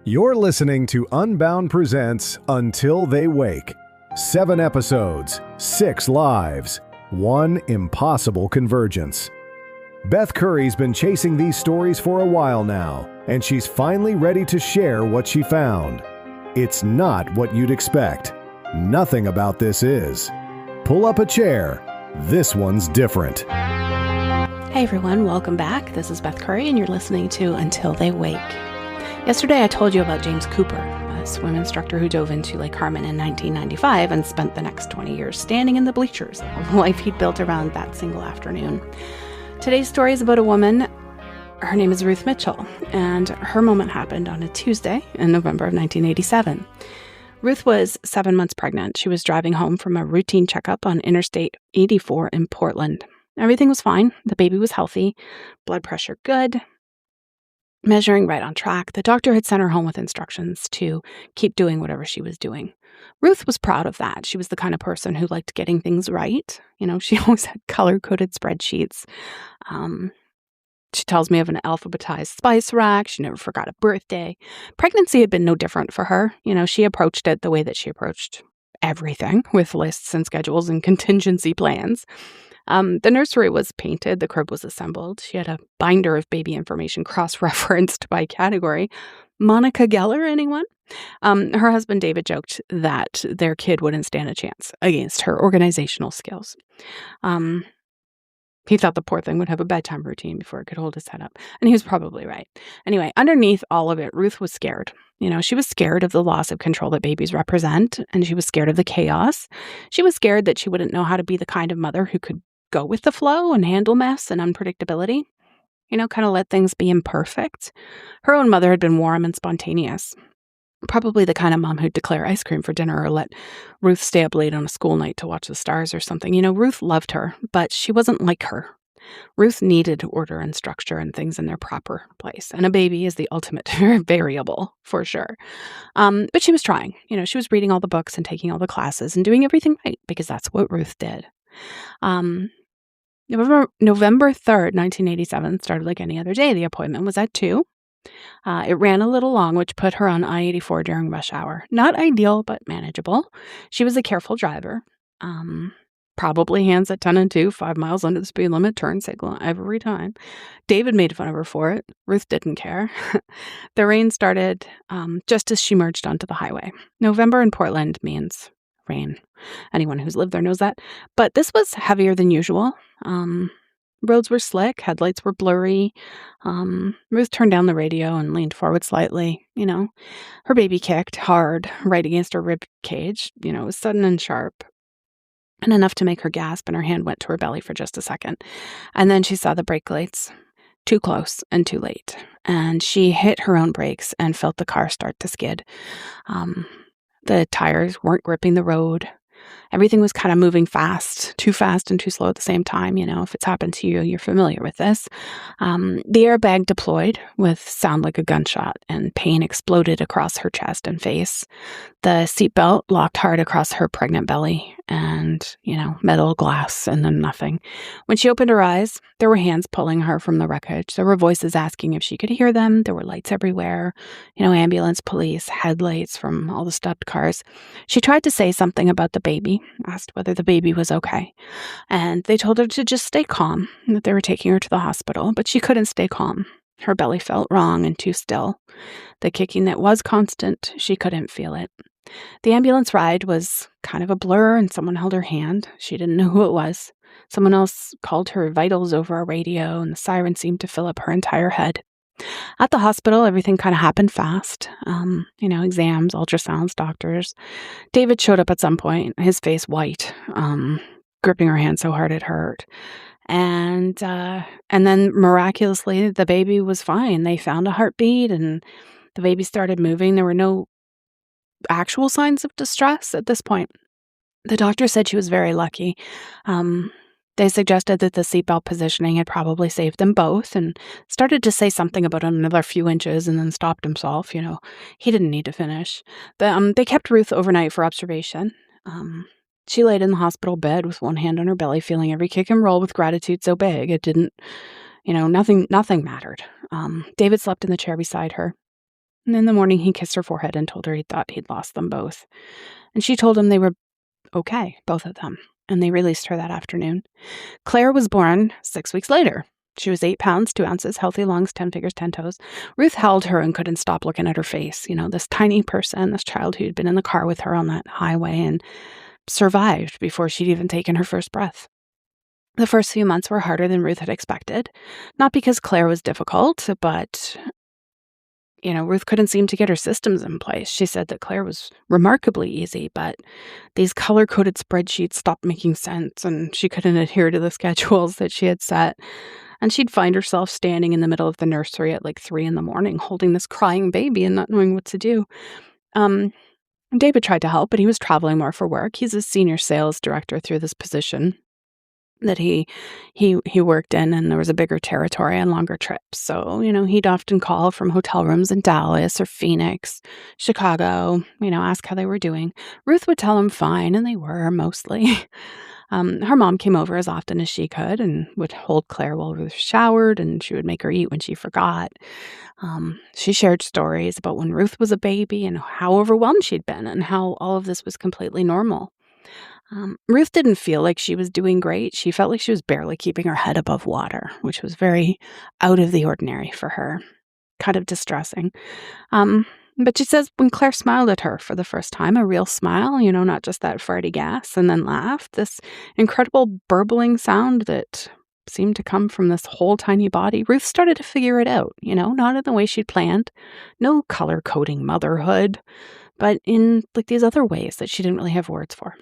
You're listening to Unbound presents Until They Wake. 7 episodes, 6 lives, 1 impossible convergence. Beth Curry's been chasing these stories for a while now, and she's finally ready to share what she found. It's not what you'd expect. Nothing about this is. Pull up a chair. This one's different. Hey everyone, welcome back. This is Beth Curry, and you're listening to Until They Wake. Yesterday I told you about James Cooper, a swim instructor who dove into Lake Carmen in 1995 and spent the next 20 years standing in the bleachers of the life he'd built around that single afternoon. Today's story is about a woman. Her name is Ruth Mitchell, and her moment happened on a Tuesday in November of 1987. Ruth was 7 months pregnant. She was driving home from a routine checkup on Interstate 84 in Portland. Everything was fine. The baby was healthy, blood pressure good, measuring right on track. The doctor had sent her home with instructions to keep doing whatever she was doing. Ruth was proud of that. She was the kind of person who liked getting things right. You know, she always had color-coded spreadsheets. She tells me of an alphabetized spice rack. She never forgot a birthday. Pregnancy had been no different for her. You know, she approached it the way that she approached everything, with lists and schedules and contingency plans. The nursery was painted. The crib was assembled. She had a binder of baby information cross-referenced by category. Monica Geller, anyone? Her husband David joked that their kid wouldn't stand a chance against her organizational skills. He thought the poor thing would have a bedtime routine before it could hold his head up. And he was probably right. Anyway, underneath all of it, Ruth was scared. You know, she was scared of the loss of control that babies represent, and she was scared of the chaos. She was scared that she wouldn't know how to be the kind of mother who could go with the flow and handle mess and unpredictability. You know, kind of let things be imperfect. Her own mother had been warm and spontaneous. Probably the kind of mom who'd declare ice cream for dinner or let Ruth stay up late on a school night to watch the stars or something. You know, Ruth loved her, but she wasn't like her. Ruth needed order and structure and things in their proper place. And a baby is the ultimate variable, for sure. But she was trying. You know, she was reading all the books and taking all the classes and doing everything right, because that's what Ruth did. November 3rd, 1987 started like any other day. The appointment was at 2. It ran a little long, which put her on I-84 during rush hour. Not ideal, but manageable. She was a careful driver. Probably hands at 10 and 2, 5 miles under the speed limit, turn signal every time. David made fun of her for it. Ruth didn't care. The rain started just as she merged onto the highway. November in Portland means rain. Anyone who's lived there knows that. But this was heavier than usual. Roads were slick, headlights were blurry. Ruth turned down the radio and leaned forward slightly. You know, her baby kicked hard right against her rib cage. You know, it was sudden and sharp, and enough to make her gasp, and her hand went to her belly for just a second. And then she saw the brake lights. Too close and too late. And she hit her own brakes and felt the car start to skid. The tires weren't gripping the road. Everything was kind of moving fast and too slow at the same time. You know, if it's happened to you, you're familiar with this. The airbag deployed with sound like a gunshot, and pain exploded across her chest and face. The seatbelt locked hard across her pregnant belly, and, you know, metal, glass, and then nothing. When she opened her eyes, there were hands pulling her from the wreckage. There were voices asking if she could hear them. There were lights everywhere. You know, ambulance, police, headlights from all the stopped cars. She tried to say something about the baby, asked whether the baby was okay. And they told her to just stay calm, that they were taking her to the hospital, but she couldn't stay calm. Her belly felt wrong and too still. The kicking that was constant, she couldn't feel it. The ambulance ride was kind of a blur, and someone held her hand. She didn't know who it was. Someone else called her vitals over a radio, and the siren seemed to fill up her entire head. At the hospital, everything kind of happened fast. You know, exams, ultrasounds, doctors. David showed up at some point, his face white, gripping her hand so hard it hurt. And then miraculously, the baby was fine. They found a heartbeat, and the baby started moving. There were no actual signs of distress at this point. The doctor said she was very lucky. They suggested that the seatbelt positioning had probably saved them both, and started to say something about another few inches, and then stopped himself. You know, he didn't need to finish. They kept Ruth overnight for observation. She laid in the hospital bed with one hand on her belly, feeling every kick and roll with gratitude so big it didn't, you know, nothing mattered. David slept in the chair beside her. And in the morning, he kissed her forehead and told her he thought he'd lost them both. And she told him they were okay, both of them. And they released her that afternoon. Claire was born 6 weeks later. She was 8 pounds, 2 ounces, healthy lungs, 10 fingers, 10 toes. Ruth held her and couldn't stop looking at her face. This tiny person, this child who'd been in the car with her on that highway and survived before she'd even taken her first breath. The first few months were harder than Ruth had expected. Not because Claire was difficult, but Ruth couldn't seem to get her systems in place. She said that Claire was remarkably easy, but these color-coded spreadsheets stopped making sense, and she couldn't adhere to the schedules that she had set. And she'd find herself standing in the middle of the nursery at 3 a.m, holding this crying baby and not knowing what to do. David tried to help, but he was traveling more for work. He's a senior sales director through this position that he worked in, and there was a bigger territory and longer trips. So, he'd often call from hotel rooms in Dallas or Phoenix, Chicago, ask how they were doing. Ruth would tell him fine, and they were mostly. Her mom came over as often as she could and would hold Claire while Ruth showered, and she would make her eat when she forgot. She shared stories about when Ruth was a baby and how overwhelmed she'd been and how all of this was completely normal. Ruth didn't feel like she was doing great. She felt like she was barely keeping her head above water, which was very out of the ordinary for her, kind of distressing. But she says when Claire smiled at her for the first time, a real smile, not just that farty gas, and then laughed, this incredible burbling sound that seemed to come from this whole tiny body, Ruth started to figure it out, not in the way she'd planned. No color-coding motherhood, but in these other ways that she didn't really have words for.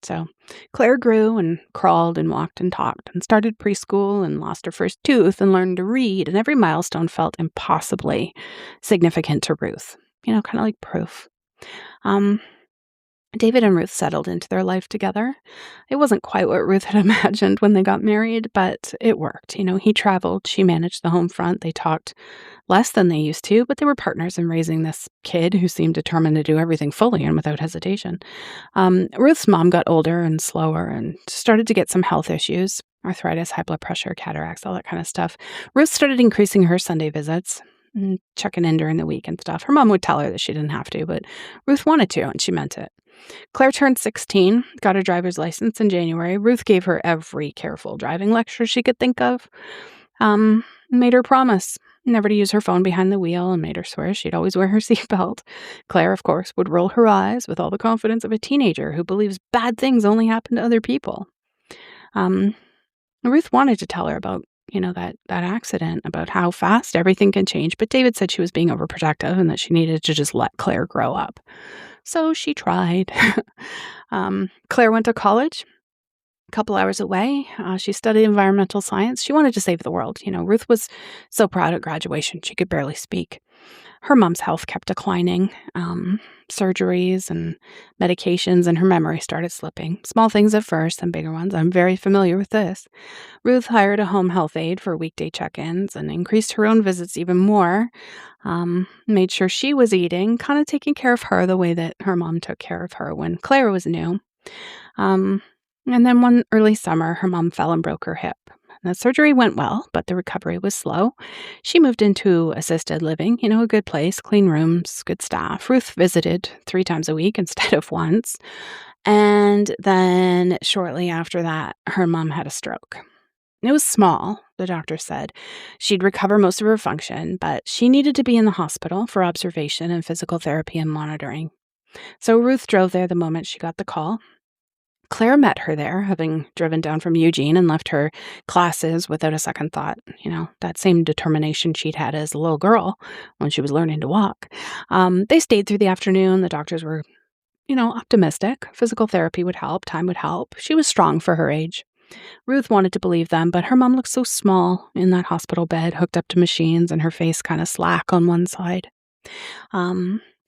So Claire grew and crawled and walked and talked and started preschool and lost her first tooth and learned to read, and every milestone felt impossibly significant to Ruth, kind of like proof. David and Ruth settled into their life together. It wasn't quite what Ruth had imagined when they got married, but it worked. He traveled, she managed the home front. They talked less than they used to, but they were partners in raising this kid who seemed determined to do everything fully and without hesitation. Ruth's mom got older and slower and started to get some health issues, arthritis, high blood pressure, cataracts, all that kind of stuff. Ruth started increasing her Sunday visits, and checking in during the week and stuff. Her mom would tell her that she didn't have to, but Ruth wanted to, and she meant it. Claire turned 16, got her driver's license in January. Ruth gave her every careful driving lecture she could think of, made her promise never to use her phone behind the wheel, and made her swear she'd always wear her seatbelt. Claire, of course, would roll her eyes with all the confidence of a teenager who believes bad things only happen to other people. Ruth wanted to tell her about that accident, about how fast everything can change, but David said she was being overprotective and that she needed to just let Claire grow up. So she tried. Claire went to college a couple hours away. She studied environmental science. She wanted to save the world. Ruth was so proud at graduation, she could barely speak. Her mom's health kept declining, surgeries and medications, and her memory started slipping. Small things at first, and bigger ones. I'm very familiar with this. Ruth hired a home health aide for weekday check-ins and increased her own visits even more, made sure she was eating, kind of taking care of her the way that her mom took care of her when Claire was new. And then one early summer, her mom fell and broke her hip. The surgery went well, but the recovery was slow. She moved into assisted living, a good place, clean rooms, good staff. Ruth visited 3 times a week instead of once. And then shortly after that, her mom had a stroke. It was small, the doctor said. She'd recover most of her function, but she needed to be in the hospital for observation and physical therapy and monitoring. So Ruth drove there the moment she got the call. Claire met her there, having driven down from Eugene, and left her classes without a second thought. That same determination she'd had as a little girl when she was learning to walk. They stayed through the afternoon. The doctors were, optimistic. Physical therapy would help. Time would help. She was strong for her age. Ruth wanted to believe them, but her mom looked so small in that hospital bed, hooked up to machines, and her face kind of slack on one side.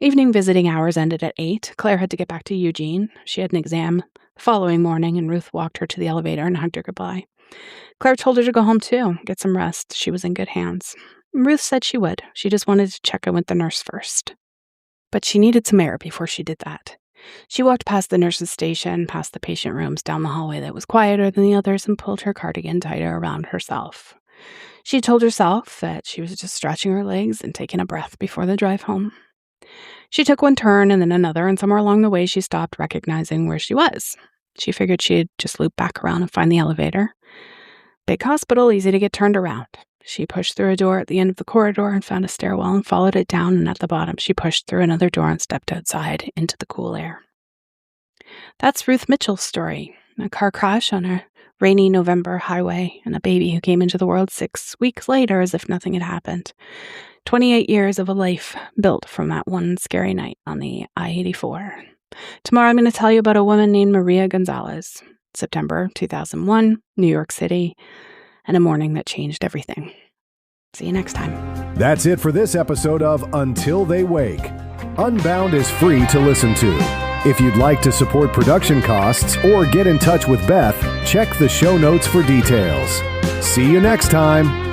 Evening visiting hours ended at 8. Claire had to get back to Eugene. She had an exam the following morning, and Ruth walked her to the elevator and hugged her goodbye. Claire told her to go home too, get some rest. She was in good hands. Ruth said she would. She just wanted to check in with the nurse first. But she needed some air before she did that. She walked past the nurse's station, past the patient rooms, down the hallway that was quieter than the others, and pulled her cardigan tighter around herself. She told herself that she was just stretching her legs and taking a breath before the drive home. She took one turn and then another, and somewhere along the way she stopped recognizing where she was. She figured she'd just loop back around and find the elevator. Big hospital, easy to get turned around. She pushed through a door at the end of the corridor and found a stairwell and followed it down, and at the bottom she pushed through another door and stepped outside into the cool air. That's Ruth Mitchell's story. A car crash on a rainy November highway and a baby who came into the world 6 weeks later as if nothing had happened. 28 years of a life built from that one scary night on the I-84. Tomorrow I'm going to tell you about a woman named Maria Gonzalez. September 2001, New York City, and a morning that changed everything. See you next time. That's it for this episode of Until They Wake. Unbound is free to listen to. If you'd like to support production costs or get in touch with Beth, check the show notes for details. See you next time.